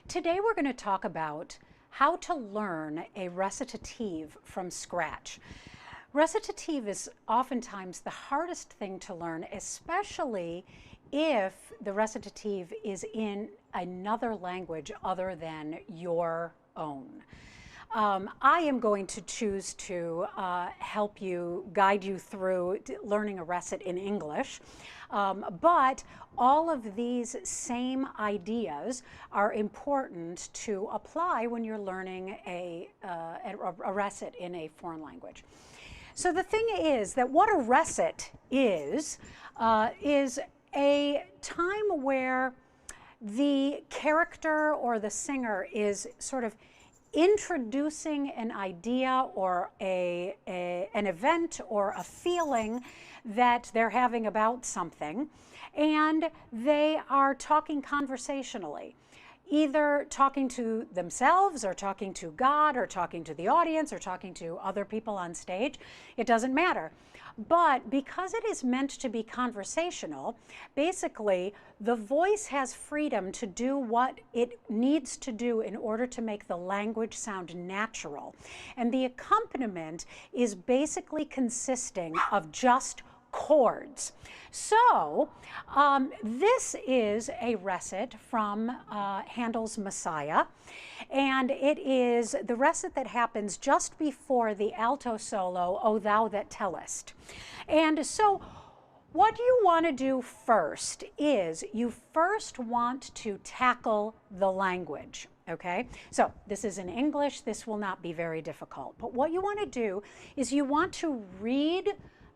Today we're going to talk about how to learn a recitative from scratch. Recitative is oftentimes the hardest thing to learn, especially if the recitative is in another language other than your own. I am going to choose to help you, guide you through learning a recit in English, but all of these same ideas are important to apply when you're learning a recit in a foreign language. So the thing is that what a recit is a time where the character or the singer is sort of introducing an idea or an event or a feeling that they're having about something, and they are talking conversationally, either talking to themselves or talking to God or talking to the audience or talking to other people on stage. It doesn't matter. But because it is meant to be conversational, basically the voice has freedom to do what it needs to do in order to make the language sound natural. And the accompaniment is basically consisting of just chords. So this is a recit from Handel's Messiah, and it is the recit that happens just before the alto solo, O Thou That Tellest. And so what you want to do first is you first want to tackle the language. Okay, so this is in English. This will not be very difficult. But what you want to do is you want to read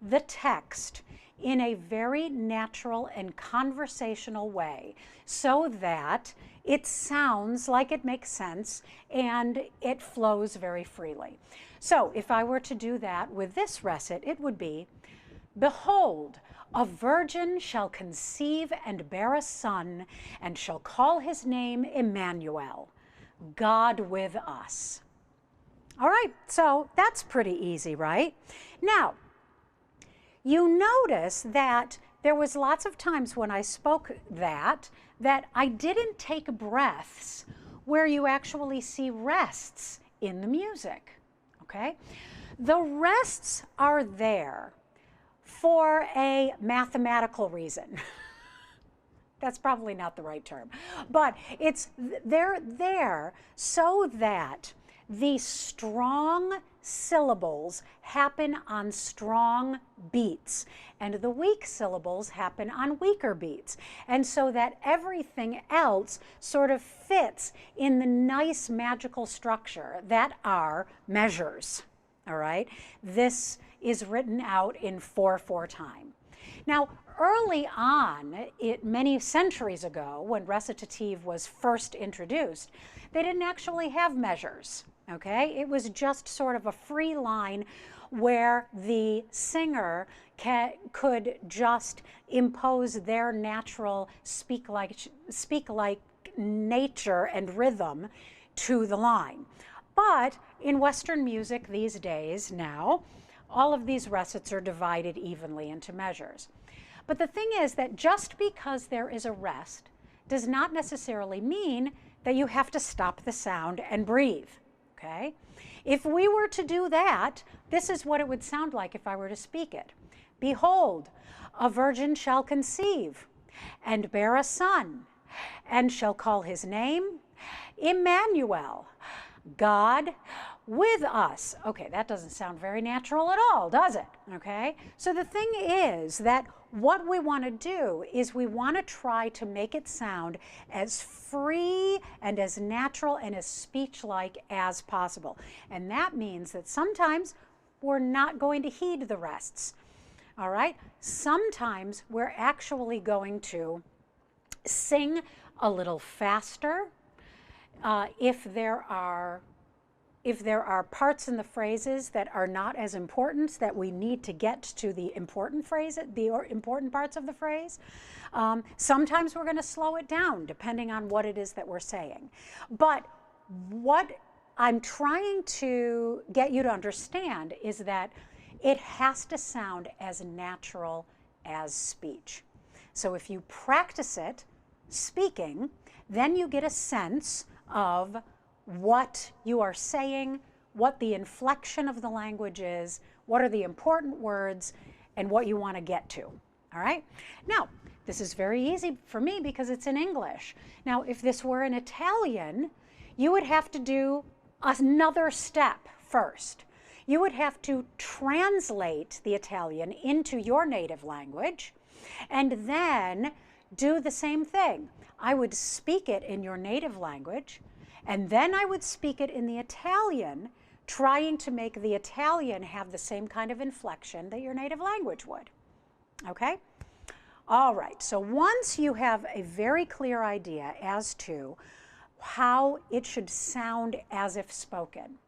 the text in a very natural and conversational way so that it sounds like it makes sense and it flows very freely. So if I were to do that with this recit, it would be, Behold, a virgin shall conceive and bear a son, and shall call his name Emmanuel, God with us. All right, so that's pretty easy, right? Now, you notice that there was lots of times when I spoke that I didn't take breaths where you actually see rests in the music, okay? The rests are there for a mathematical reason. That's probably not the right term, but they're there so that the strong syllables happen on strong beats, and the weak syllables happen on weaker beats, and so that everything else sort of fits in the nice magical structure that are measures. All right, this is written out in 4/4 time. Now, early on, many centuries ago, when recitative was first introduced, they didn't actually have measures. Okay, it was just sort of a free line where the singer could just impose their natural speak like nature and rhythm to the line. But in Western music these days now, all of these recits are divided evenly into measures. But the thing is that just because there is a rest does not necessarily mean that you have to stop the sound and breathe. Okay? If we were to do that, this is what it would sound like if I were to speak it. Behold, a virgin shall conceive and bear a son, and shall call his name Emmanuel, God with us. Okay, that doesn't sound very natural at all, does it? Okay, so the thing is that what we want to do is we want to try to make it sound as free and as natural and as speech-like as possible. And that means that sometimes we're not going to heed the rests. All right, sometimes we're actually going to sing a little faster if there are parts in the phrases that are not as important, that we need to get to the important phrase, the important parts of the phrase. Sometimes we're going to slow it down depending on what it is that we're saying. But what I'm trying to get you to understand is that it has to sound as natural as speech. So if you practice it speaking, then you get a sense of what you are saying, what the inflection of the language is, what are the important words, and what you want to get to. All right? Now, this is very easy for me because it's in English. Now, if this were in Italian, you would have to do another step first. You would have to translate the Italian into your native language and then do the same thing. I would speak it in your native language, and then I would speak it in the Italian, trying to make the Italian have the same kind of inflection that your native language would. Okay? All right, so once you have a very clear idea as to how it should sound as if spoken,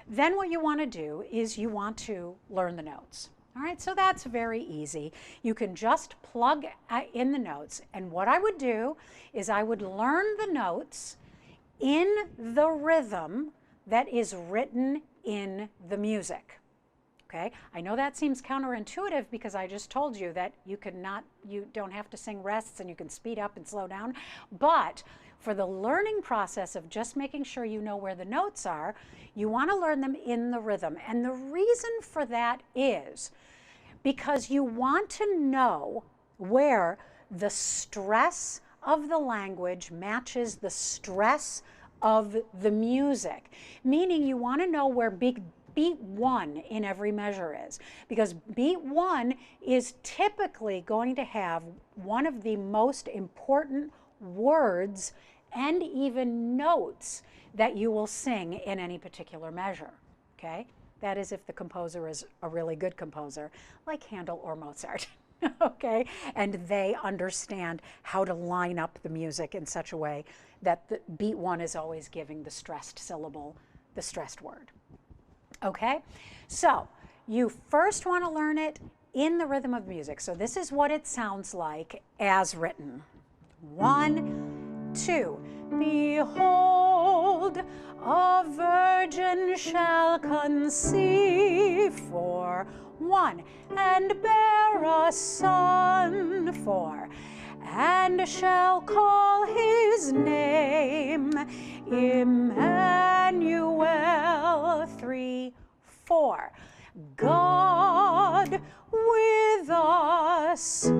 then what you want to do is you want to learn the notes. All right, so that's very easy. You can just plug in the notes, and what I would do is I would learn the notes in the rhythm that is written in the music. Okay, I know that seems counterintuitive because I just told you that you don't have to sing rests and you can speed up and slow down, but for the learning process of just making sure you know where the notes are, you want to learn them in the rhythm. And the reason for that is because you want to know where the stress of the language matches the stress of the music, meaning you want to know where beat 1 in every measure is, because beat 1 is typically going to have one of the most important words and even notes that you will sing in any particular measure. Okay? That is if the composer is a really good composer, like Handel or Mozart. Okay? And they understand how to line up the music in such a way that the beat 1 is always giving the stressed syllable, the stressed word. Okay? So you first want to learn it in the rhythm of music. So this is what it sounds like as written. 1, 2. Behold, a virgin shall conceive, 4. 1. And bear a son, 4. And shall call his name Emmanuel, 3, 4. God with us.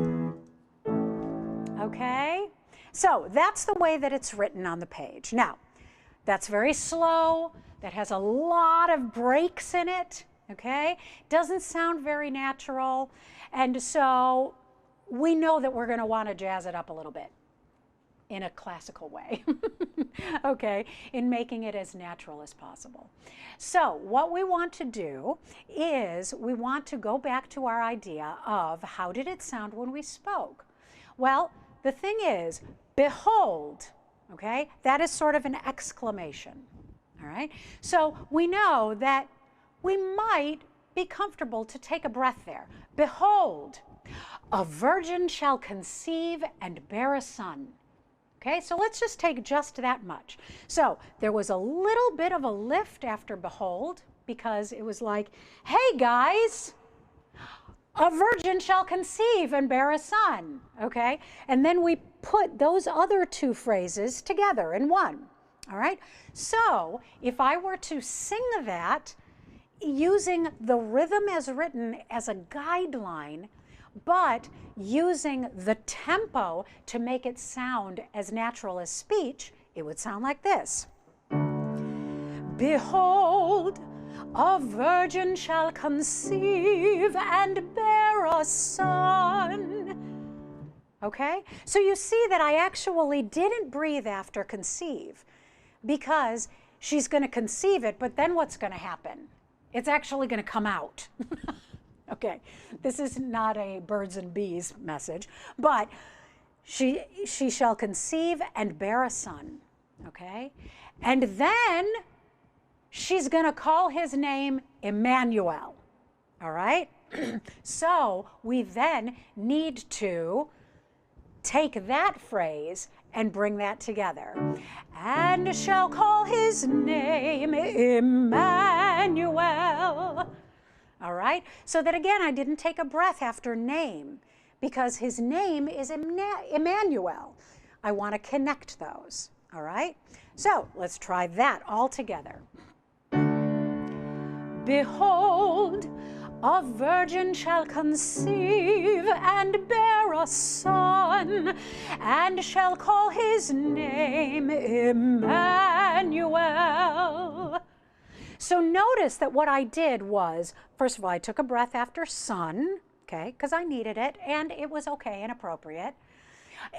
Okay? So that's the way that it's written on the page. Now, that's very slow. That has a lot of breaks in it. Okay? Doesn't sound very natural. And so we know that we're going to want to jazz it up a little bit in a classical way. Okay? In making it as natural as possible. So what we want to do is we want to go back to our idea of how did it sound when we spoke? Well, the thing is, behold, okay? That is sort of an exclamation, all right? So we know that we might be comfortable to take a breath there. Behold, a virgin shall conceive and bear a son. Okay, so let's just take just that much. So there was a little bit of a lift after behold because it was like, hey guys, a virgin shall conceive and bear a son, okay? And then we put those other two phrases together in one, all right? So if I were to sing that using the rhythm as written as a guideline, but using the tempo to make it sound as natural as speech, it would sound like this. Behold, a virgin shall conceive and bear a son. Okay? So you see that I actually didn't breathe after conceive because she's going to conceive it, but then what's going to happen? It's actually going to come out. Okay, this is not a birds and bees message, but she shall conceive and bear a son, okay? And then she's going to call his name Emmanuel, all right? So we then need to take that phrase and bring that together. And shall call his name Emmanuel. All right, so that again, I didn't take a breath after name because his name is Emmanuel. I want to connect those, all right? So let's try that all together. Behold, a virgin shall conceive and bear a son, and shall call his name Emmanuel. So notice that what I did was, first of all, I took a breath after son, okay, because I needed it, and it was okay and appropriate.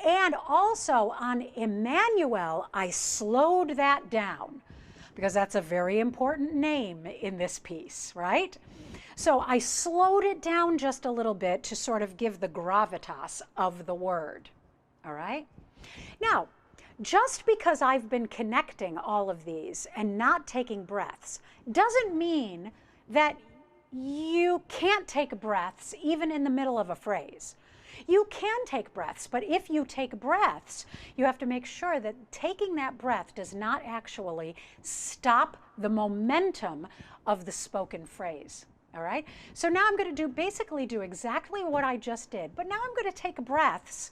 And also on Emmanuel, I slowed that down, because that's a very important name in this piece, right? So I slowed it down just a little bit to sort of give the gravitas of the word, all right? Now, just because I've been connecting all of these and not taking breaths doesn't mean that you can't take breaths even in the middle of a phrase. You can take breaths, but if you take breaths, you have to make sure that taking that breath does not actually stop the momentum of the spoken phrase. All right, so now I'm going to basically do exactly what I just did, but now I'm going to take breaths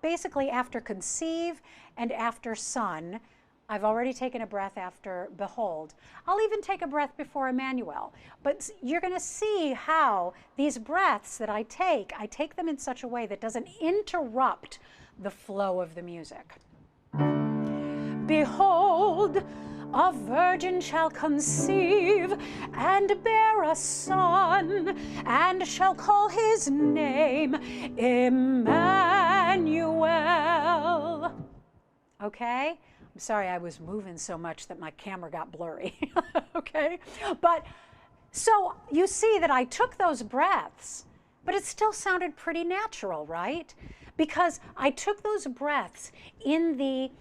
basically after conceive and after son. I've already taken a breath after behold. I'll even take a breath before Emmanuel, but you're going to see how these breaths that I take them in such a way that doesn't interrupt the flow of the music. Behold, a virgin shall conceive and bear a son, and shall call his name Emmanuel. Okay? I'm sorry, I was moving so much that my camera got blurry. Okay? But so you see that I took those breaths, but it still sounded pretty natural, right? Because I took those breaths in the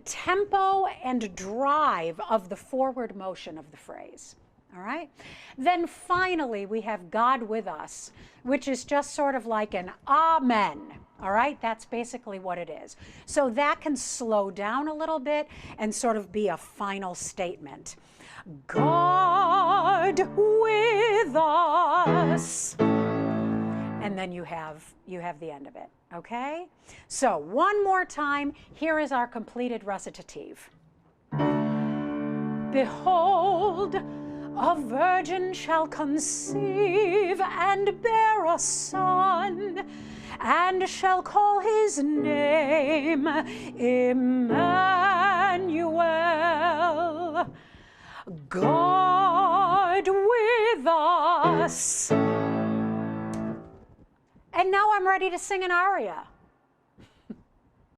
tempo and drive of the forward motion of the phrase. All right? Then finally, we have God with us, which is just sort of like an amen. All right? That's basically what it is. So that can slow down a little bit and sort of be a final statement. God with us. And then you have the end of it, okay? So one more time, here is our completed recitative. Behold, a virgin shall conceive and bear a son, and shall call his name Emmanuel. God with us. And now I'm ready to sing an aria.